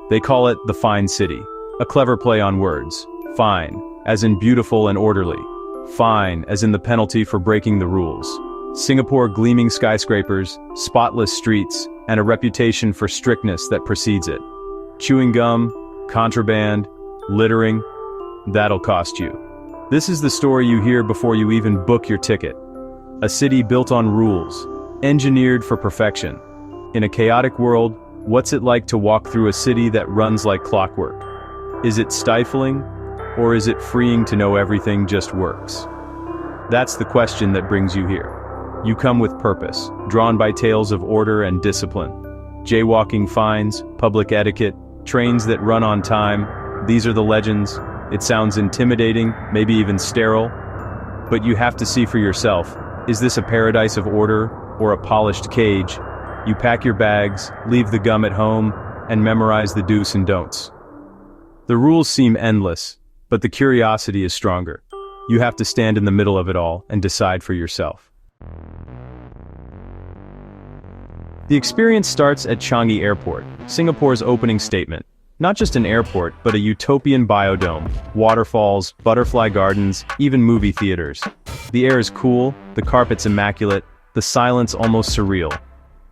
They call it the Fine City, a clever play on words. Fine, as in beautiful and orderly. Fine, as in the penalty for breaking the rules. Singapore gleaming skyscrapers, spotless streets, and a reputation for strictness that precedes it. Chewing gum, contraband, littering, that'll cost you. This is the story you hear before you even book your ticket. A city built on rules, engineered for perfection. In a chaotic world, what's it like to walk through a city that runs like clockwork? Is it stifling, or is it freeing to know everything just works? That's the question that brings you here. You come with purpose, drawn by tales of order and discipline. Jaywalking fines, public etiquette, trains that run on time, these are the legends. It sounds intimidating, maybe even sterile. But you have to see for yourself, is this a paradise of order, or a polished cage? You pack your bags, leave the gum at home, and memorize the do's and don'ts. The rules seem endless, but the curiosity is stronger. You have to stand in the middle of it all and decide for yourself. The experience starts at Changi Airport, Singapore's opening statement. Not just an airport, but a utopian biodome, waterfalls, butterfly gardens, even movie theaters. The air is cool, the carpet's immaculate, the silence almost surreal.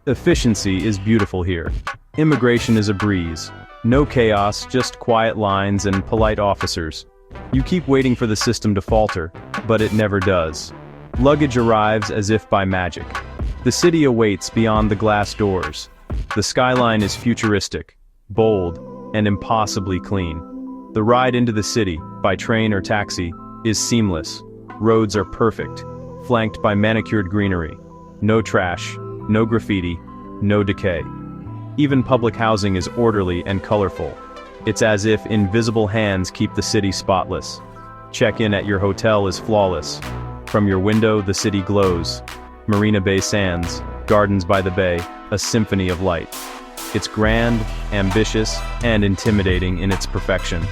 Efficiency is beautiful here. Immigration is a breeze. No chaos, just quiet lines and polite officers. You keep waiting for the system to falter, but it never does. Luggage arrives as if by magic. The city awaits beyond the glass doors. The skyline is futuristic, bold, and impossibly clean. The ride into the city, by train or taxi, is seamless. Roads are perfect, flanked by manicured greenery. No trash, no graffiti, no decay. Even public housing is orderly and colorful. It's as if invisible hands keep the city spotless. Check-in at your hotel is flawless. From your window, the city glows. Marina Bay Sands, gardens by the bay, a symphony of light. It's grand, ambitious, and intimidating in its perfection.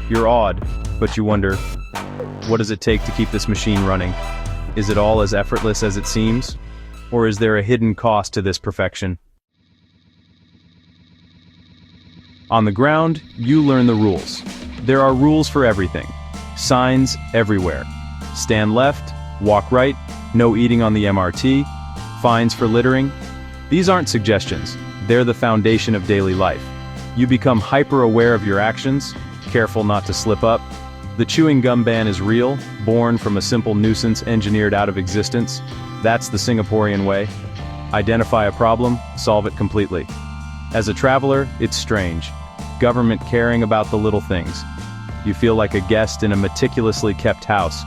You're awed, but you wonder, what does it take to keep this machine running? Is it all as effortless as it seems? Or is there a hidden cost to this perfection? On the ground, you learn the rules. There are rules for everything. Signs everywhere. Stand left, walk right, no eating on the MRT, fines for littering. These aren't suggestions. They're the foundation of daily life. You become hyper-aware of your actions, careful not to slip up. The chewing gum ban is real, born from a simple nuisance engineered out of existence. That's the Singaporean way. Identify a problem, solve it completely. As a traveler, it's strange. Government caring about the little things. You feel like a guest in a meticulously kept house.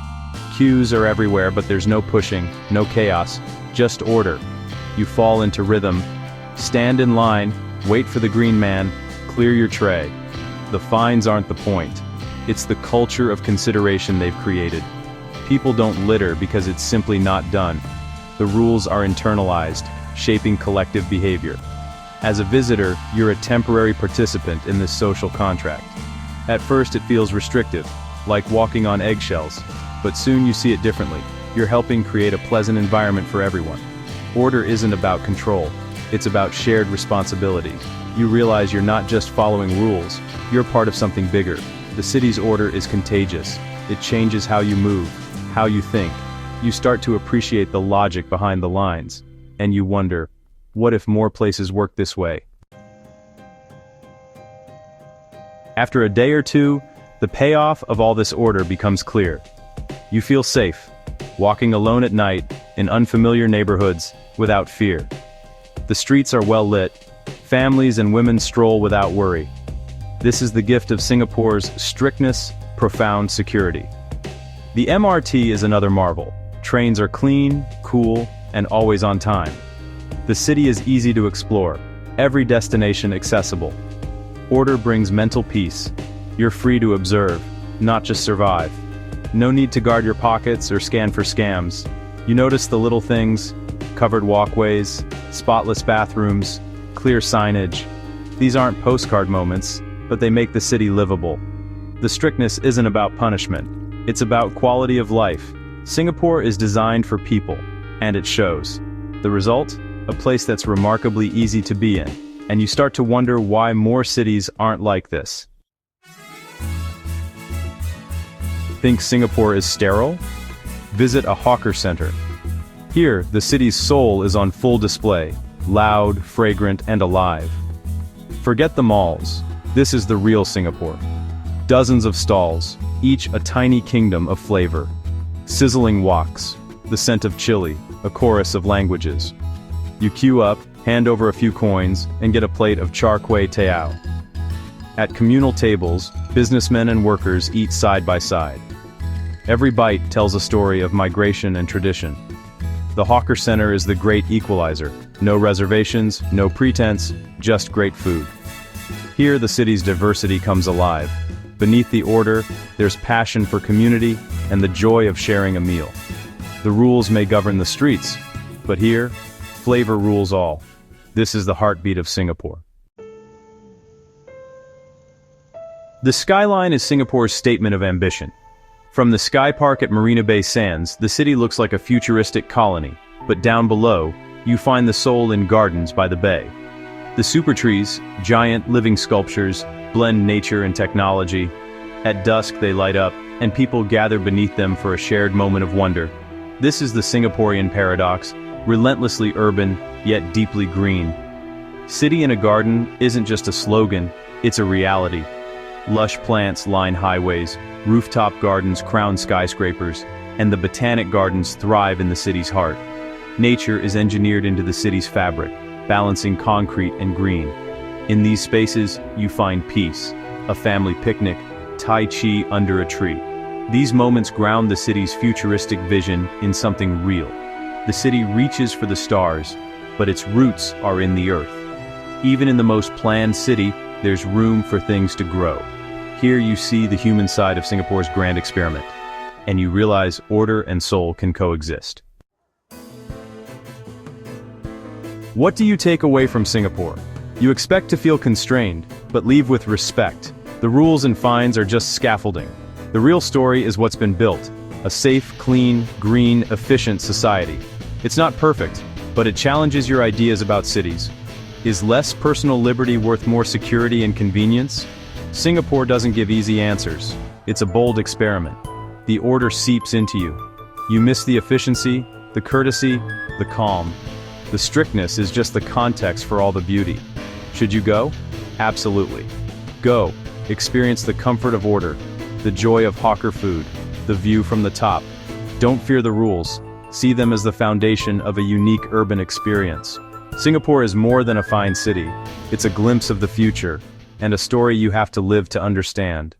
Queues are everywhere, but there's no pushing, no chaos, just order. You fall into rhythm. Stand in line, wait for the green man, clear your tray. The fines aren't the point. It's the culture of consideration they've created. People don't litter because it's simply not done. The rules are internalized, shaping collective behavior. As a visitor, you're a temporary participant in this social contract. At first it feels restrictive, like walking on eggshells, but soon you see it differently. You're helping create a pleasant environment for everyone. Order isn't about control. It's about shared responsibility. You realize you're not just following rules, you're part of something bigger. The city's order is contagious. It changes how you move, how you think. You start to appreciate the logic behind the lines. And you wonder, what if more places work this way? After a day or two, the payoff of all this order becomes clear. You feel safe, walking alone at night, in unfamiliar neighborhoods, without fear. The streets are well lit. Families and women stroll without worry. This is the gift of Singapore's strictness, profound security. The MRT is another marvel. Trains are clean, cool, and always on time. The city is easy to explore, every destination accessible. Order brings mental peace. You're free to observe, not just survive. No need to guard your pockets or scan for scams. You notice the little things, covered walkways, spotless bathrooms, clear signage. These aren't postcard moments, but they make the city livable. The strictness isn't about punishment. It's about quality of life. Singapore is designed for people, and it shows. The result? A place that's remarkably easy to be in. and you start to wonder why more cities aren't like this. Think Singapore is sterile? Visit a hawker center. Here, the city's soul is on full display, loud, fragrant, and alive. Forget the malls. This is the real Singapore. Dozens of stalls, each a tiny kingdom of flavor. Sizzling woks, the scent of chili, a chorus of languages. You queue up, hand over a few coins, and get a plate of char kway teow. At communal tables, businessmen and workers eat side by side. Every bite tells a story of migration and tradition. The hawker center is the great equalizer. No reservations, no pretense, just great food. Here the city's diversity comes alive. Beneath the order, there's passion for community and the joy of sharing a meal. The rules may govern the streets, but here, flavor rules all. This is the heartbeat of Singapore. The skyline is Singapore's statement of ambition. From the Sky Park at Marina Bay Sands, the city looks like a futuristic colony, but down below, you find the soul in gardens by the bay. The super trees, giant living sculptures, blend nature and technology. At dusk they light up, and people gather beneath them for a shared moment of wonder. This is the Singaporean paradox, relentlessly urban, yet deeply green. City in a garden isn't just a slogan, it's a reality. Lush plants line highways, rooftop gardens crown skyscrapers, and the botanic gardens thrive in the city's heart. Nature is engineered into the city's fabric, balancing concrete and green. In these spaces, you find peace, a family picnic, Tai Chi under a tree. These moments ground the city's futuristic vision in something real. The city reaches for the stars, but its roots are in the earth. Even in the most planned city, there's room for things to grow. Here you see the human side of Singapore's grand experiment, and you realize order and soul can coexist. What do you take away from Singapore? You expect to feel constrained, but leave with respect. The rules and fines are just scaffolding. The real story is what's been built, a safe, clean, green, efficient society. It's not perfect, but it challenges your ideas about cities. Is less personal liberty worth more security and convenience? Singapore doesn't give easy answers. It's a bold experiment. The order seeps into you. You miss the efficiency, the courtesy, the calm. The strictness is just the context for all the beauty. Should you go? Absolutely. Go. Experience the comfort of order, the joy of hawker food, the view from the top. Don't fear the rules. See them as the foundation of a unique urban experience. Singapore is more than a fine city. It's a glimpse of the future, and a story you have to live to understand.